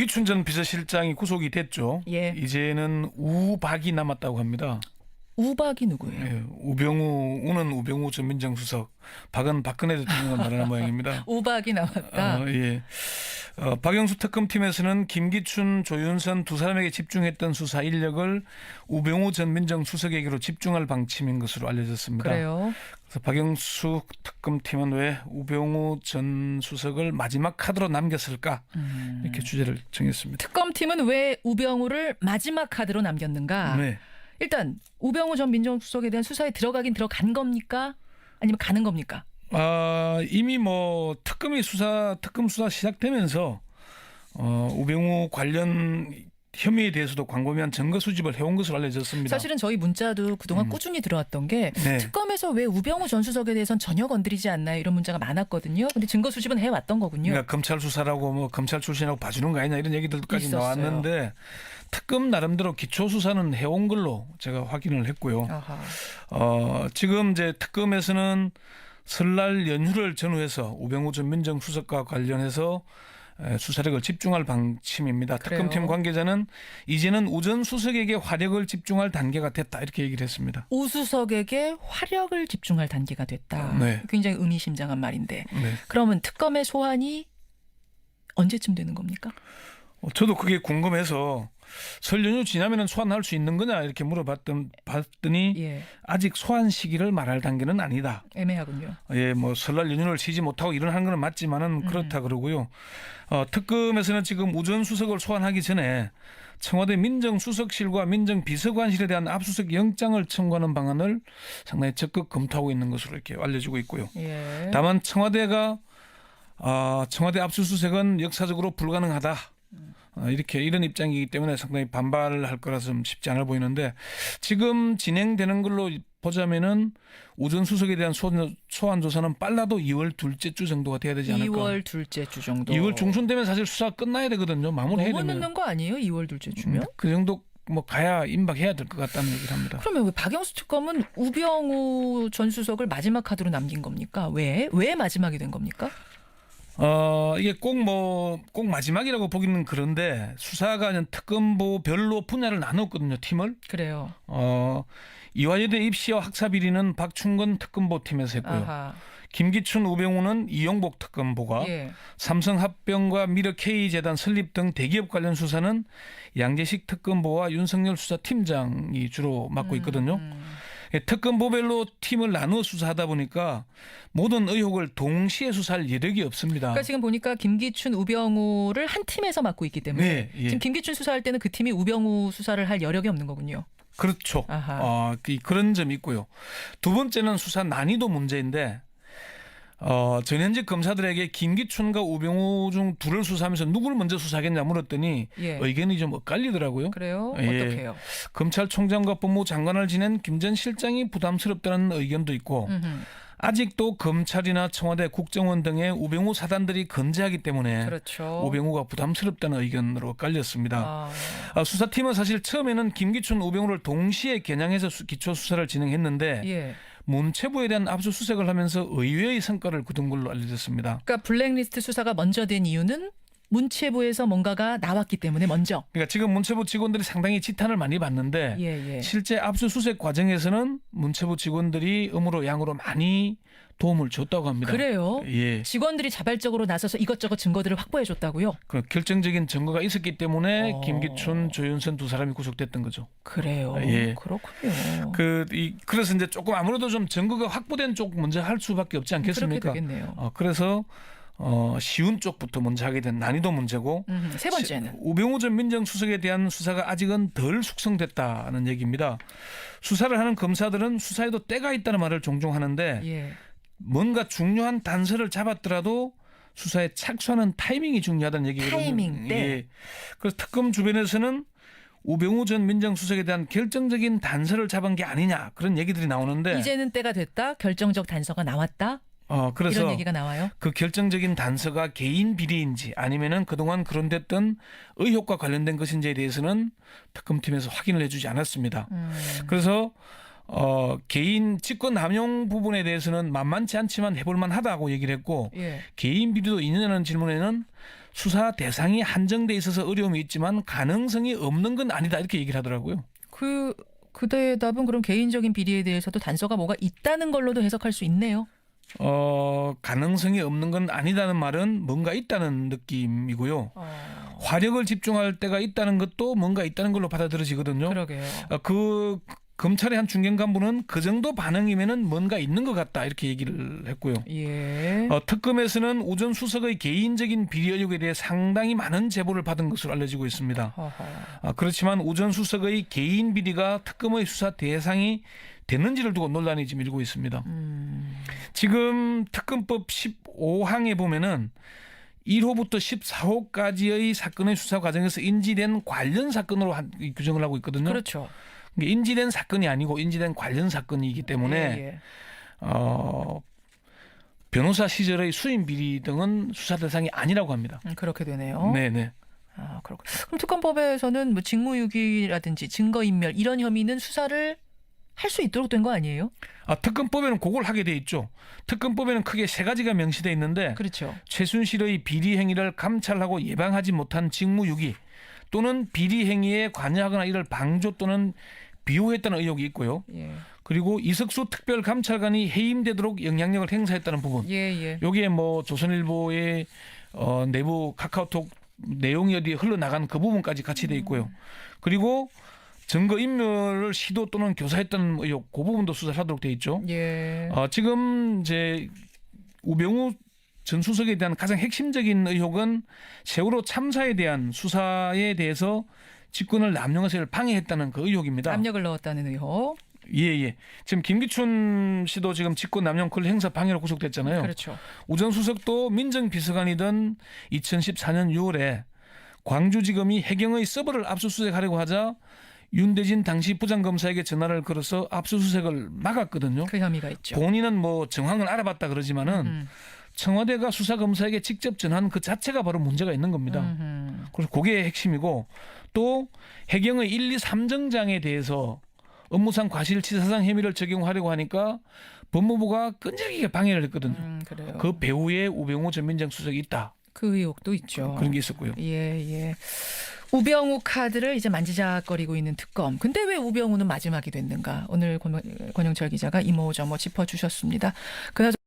김기춘 전 비서실장이 구속이 됐죠. 예. 이제는 우박이 남았다고 합니다. 우박이 누구예요? 예, 우는 우병우 전 민정수석, 박은 박근혜 대통령을 말하는 모양입니다. 우박이 남았다. 예. 박영수 특검팀에서는 김기춘, 조윤선 두 사람에게 집중했던 수사 인력을 우병우 전 민정수석에게로 집중할 방침인 것으로 알려졌습니다. 그래요. 그래서 박영수 특검팀은 왜 우병우 전 수석을 마지막 카드로 남겼을까 이렇게 주제를 정했습니다. 특검팀은 왜 우병우를 마지막 카드로 남겼는가? 네. 일단 우병우 전 민정수석에 대한 수사에 들어가긴 들어간 겁니까? 아니면 가는 겁니까? 이미 뭐 특검 수사 시작되면서 우병우 관련 혐의에 대해서도 광범위한 증거 수집을 해온 것으로 알려졌습니다. 사실은 저희 문자도 그동안 꾸준히 들어왔던 게 네. 특검에서 왜 우병우 전 수석에 대해서는 전혀 건드리지 않나요? 이런 문자가 많았거든요. 근데 증거 수집은 해왔던 거군요. 그러니까 검찰 수사라고 뭐 검찰 출신이라고 봐주는 거 아니냐 이런 얘기들까지 있었어요. 나왔는데 특검 나름대로 기초 수사는 해온 걸로 제가 확인을 했고요. 아하. 지금 이제 특검에서는 설날 연휴를 전후해서 우병우 전 민정수석과 관련해서 수사력을 집중할 방침입니다. 그래요. 특검팀 관계자는 이제는 우 전 수석에게 화력을 집중할 단계가 됐다 이렇게 얘기를 했습니다. 우 수석에게 화력을 집중할 단계가 됐다. 네. 굉장히 의미심장한 말인데. 네. 그러면 특검의 소환이 언제쯤 되는 겁니까? 저도 그게 궁금해서 설 연휴 지나면 소환할 수 있는 거냐 이렇게 물어봤더니 예. 아직 소환 시기를 말할 단계는 아니다. 애매하군요. 예, 뭐 설날 연휴를 쉬지 못하고 일을 한 건 맞지만은 그렇다 그러고요. 특검에서는 지금 우 전 수석을 소환하기 전에 청와대 민정수석실과 민정비서관실에 대한 압수수색 영장을 청구하는 방안을 상당히 적극 검토하고 있는 것으로 이렇게 알려지고 있고요. 예. 다만 청와대 압수수색은 역사적으로 불가능하다. 이런 입장이기 때문에 상당히 반발할 거라서 좀 쉽지 않아 보이는데 지금 진행되는 걸로 보자면은 우 전 수석에 대한 소환 조사는 빨라도 2월 둘째 주 정도가 돼야 되지 않을까. 2월 둘째 주 정도. 2월 중순 되면 사실 수사가 끝나야 되거든요. 마무리해야 너무 되면. 늦는 거 아니에요? 2월 둘째 주면? 그 정도 뭐 가야 임박해야 될 것 같다는 얘기를 합니다. 그러면 왜 박영수 특검은 우병우 전 수석을 마지막 카드로 남긴 겁니까? 왜 마지막이 된 겁니까? 이게 꼭 마지막이라고 보기는 그런데 수사가 특검보별로 분야를 나눴거든요. 팀을. 그래요. 이화여대 입시와 학사 비리는 박충건 특검보 팀에서 했고요. 아하. 김기춘, 우병우는 이용복 특검보가 예. 삼성합병과 미르 K재단 설립 등 대기업 관련 수사는 양재식 특검보와 윤석열 수사팀장이 주로 맡고 있거든요. 특검보별로 팀을 나누어 수사하다 보니까 모든 의혹을 동시에 수사할 여력이 없습니다. 그러니까 지금 보니까 김기춘, 우병우를 한 팀에서 맡고 있기 때문에 네, 예. 지금 김기춘 수사할 때는 그 팀이 우병우 수사를 할 여력이 없는 거군요. 그렇죠. 아하. 그런 점이 있고요. 두 번째는 수사 난이도 문제인데 전현직 검사들에게 김기춘과 우병우 중 둘을 수사하면서 누구를 먼저 수사하겠냐 물었더니 예. 의견이 좀 엇갈리더라고요. 그래요? 예. 어떻게 해요? 검찰총장과 법무부 장관을 지낸 김 전 실장이 부담스럽다는 의견도 있고 아직도 검찰이나 청와대 국정원 등의 우병우 사단들이 건재하기 때문에 그렇죠. 우병우가 부담스럽다는 의견으로 깔렸습니다. 수사팀은 사실 처음에는 김기춘, 우병우를 동시에 겨냥해서 기초 수사를 진행했는데 예. 문체부에 대한 압수수색을 하면서 의외의 성과를 거둔 걸로 알려졌습니다. 그러니까 블랙리스트 수사가 먼저 된 이유는 문체부에서 뭔가가 나왔기 때문에 먼저. 그러니까 지금 문체부 직원들이 상당히 지탄을 많이 받는데 예. 실제 압수수색 과정에서는 문체부 직원들이 음으로 양으로 많이 도움을 줬다고 합니다. 그래요? 예. 직원들이 자발적으로 나서서 이것저것 증거들을 확보해 줬다고요? 그 결정적인 증거가 있었기 때문에 어. 김기춘, 조윤선 두 사람이 구속됐던 거죠. 그래요. 예. 그렇군요. 그래서 이제 조금 아무래도 좀 증거가 확보된 쪽 먼저 할 수밖에 없지 않겠습니까? 그렇게 되겠네요. 그래서 쉬운 쪽부터 먼저 하게 된 난이도 문제고 세 번째는 우병우 전 민정수석에 대한 수사가 아직은 덜 숙성됐다는 얘기입니다. 수사를 하는 검사들은 수사에도 때가 있다는 말을 종종 하는데 예. 뭔가 중요한 단서를 잡았더라도 수사에 착수하는 타이밍이 중요하다는 얘기거든요. 타이밍 때. 예. 그래서 특검 주변에서는 우병우 전 민정수석에 대한 결정적인 단서를 잡은 게 아니냐 그런 얘기들이 나오는데 이제는 때가 됐다. 결정적 단서가 나왔다. 그래서 이런 얘기가 나와요. 그 결정적인 단서가 개인 비리인지 아니면은 그동안 거론됐던 의혹과 관련된 것인지에 대해서는 특검팀에서 확인을 해주지 않았습니다. 그래서 개인 직권 남용 부분에 대해서는 만만치 않지만 해볼만 하다고 얘기를 했고 예. 개인 비리도 있느냐는 질문에는 수사 대상이 한정돼 있어서 어려움이 있지만 가능성이 없는 건 아니다 이렇게 얘기를 하더라고요. 그 대답은 그럼 개인적인 비리에 대해서도 단서가 뭐가 있다는 걸로도 해석할 수 있네요. 가능성이 없는 건 아니다는 말은 뭔가 있다는 느낌이고요. 화력을 집중할 때가 있다는 것도 뭔가 있다는 걸로 받아들여지거든요. 그러게요. 그 검찰의 한 중견 간부는 그 정도 반응이면은 뭔가 있는 것 같다 이렇게 얘기를 했고요. 예. 특검에서는 우 전 수석의 개인적인 비리 의혹에 대해 상당히 많은 제보를 받은 것으로 알려지고 있습니다. 그렇지만 우 전 수석의 개인 비리가 특검의 수사 대상이 됐는지를 두고 논란이 지금 일고 있습니다. 지금 특검법 15항에 보면은 1호부터 14호까지의 사건의 수사 과정에서 인지된 관련 사건으로 규정을 하고 있거든요. 그렇죠. 인지된 사건이 아니고 인지된 관련 사건이기 때문에 예. 변호사 시절의 수임 비리 등은 수사 대상이 아니라고 합니다. 그렇게 되네요. 네네. 그렇고. 그럼 특검법에서는 뭐 직무유기라든지 증거인멸 이런 혐의는 수사를 할 수 있도록 된 거 아니에요? 특검법에는 그걸 하게 돼 있죠. 특검법에는 크게 세 가지가 명시돼 있는데 그렇죠. 최순실의 비리 행위를 감찰하고 예방하지 못한 직무유기 또는 비리 행위에 관여하거나 이를 방조 또는 비호했다는 의혹이 있고요. 예. 그리고 이석수 특별감찰관이 해임되도록 영향력을 행사했다는 부분. 예. 여기에 뭐 조선일보의 내부 카카오톡 내용이 어디 흘러나간 그 부분까지 같이 돼 있고요. 그리고 증거인멸을 시도 또는 교사했다는 의혹, 그 부분도 수사를 하도록 돼 있죠. 예. 지금 이제 우병우 전 수석에 대한 가장 핵심적인 의혹은 세월호 참사에 대한 수사에 대해서 직권을 남용해서 방해했다는 그 의혹입니다. 압력을 넣었다는 의혹. 예. 지금 김기춘 씨도 지금 직권 남용 권리 행사 방해로 구속됐잖아요. 그렇죠. 우 전 수석도 민정비서관이던 2014년 6월에 광주지검이 해경의 서버를 압수수색하려고 하자 윤대진 당시 부장검사에게 전화를 걸어서 압수수색을 막았거든요. 그 혐의가 있죠. 본인은 뭐 정황을 알아봤다 그러지만은 청와대가 수사검사에게 직접 전한 그 자체가 바로 문제가 있는 겁니다. 그래서 그게 핵심이고 또 해경의 1, 2, 3정장에 대해서 업무상 과실치사상 혐의를 적용하려고 하니까 법무부가 끈질기게 방해를 했거든요. 그래요. 그 배후에 우병우 전 민정수석이 있다. 그 의혹도 있죠. 그런 게 있었고요. 예. 우병우 카드를 이제 만지작거리고 있는 특검. 근데 왜 우병우는 마지막이 됐는가? 오늘 권영철 기자가 이모저모 짚어주셨습니다. 그나저나